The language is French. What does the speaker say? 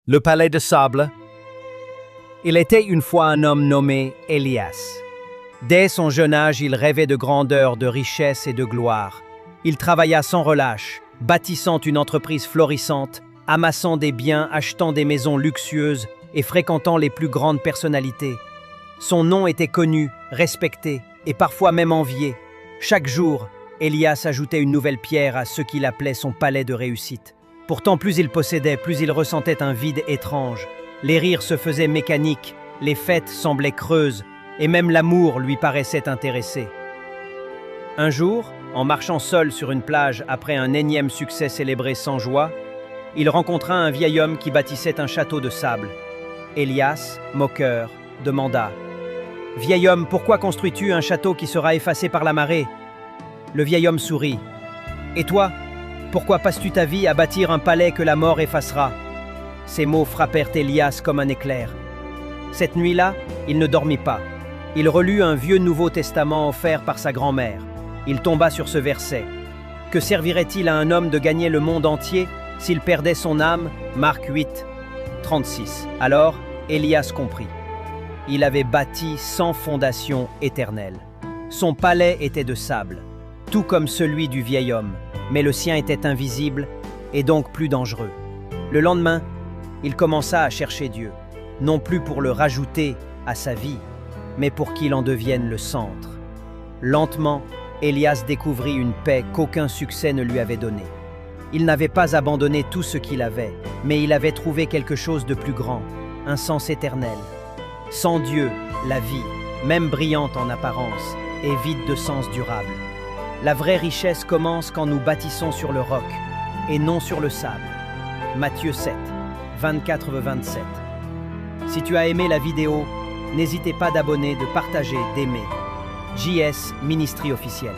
Le palais de sable. Il était une fois un homme nommé Elias. Dès son jeune âge, il rêvait de grandeur, de richesse et de gloire. Il travailla sans relâche, bâtissant une entreprise florissante, amassant des biens, achetant des maisons luxueuses et fréquentant les plus grandes personnalités. Son nom était connu, respecté et parfois même envié. Chaque jour, Elias ajoutait une nouvelle pierre à ce qu'il appelait son palais de réussite. Pourtant, plus il possédait, plus il ressentait un vide étrange. Les rires se faisaient mécaniques, les fêtes semblaient creuses, et même l'amour lui paraissait intéressé. Un jour, en marchant seul sur une plage après un énième succès célébré sans joie, il rencontra un vieil homme qui bâtissait un château de sable. Elias, moqueur, demanda « Vieil homme, pourquoi construis-tu un château qui sera effacé par la marée ?» Le vieil homme sourit. « Et toi, pourquoi passes-tu ta vie à bâtir un palais que la mort effacera ?» Ces mots frappèrent Elias comme un éclair. Cette nuit-là, il ne dormit pas. Il relut un vieux Nouveau Testament offert par sa grand-mère. Il tomba sur ce verset. « Que servirait-il à un homme de gagner le monde entier s'il perdait son âme » Marc 8, 36. Alors, Elias comprit. Il avait bâti sans fondation éternelle. Son palais était de sable, tout comme celui du vieil homme, mais le sien était invisible et donc plus dangereux. Le lendemain, il commença à chercher Dieu, non plus pour le rajouter à sa vie, mais pour qu'il en devienne le centre. Lentement, Elias découvrit une paix qu'aucun succès ne lui avait donnée. Il n'avait pas abandonné tout ce qu'il avait, mais il avait trouvé quelque chose de plus grand, un sens éternel. Sans Dieu, la vie, même brillante en apparence, est vide de sens durable. La vraie richesse commence quand nous bâtissons sur le roc et non sur le sable. Matthieu 7, 24-27. Si tu as aimé la vidéo, n'hésitez pas d'abonner, de partager, d'aimer. JS Ministry officiel.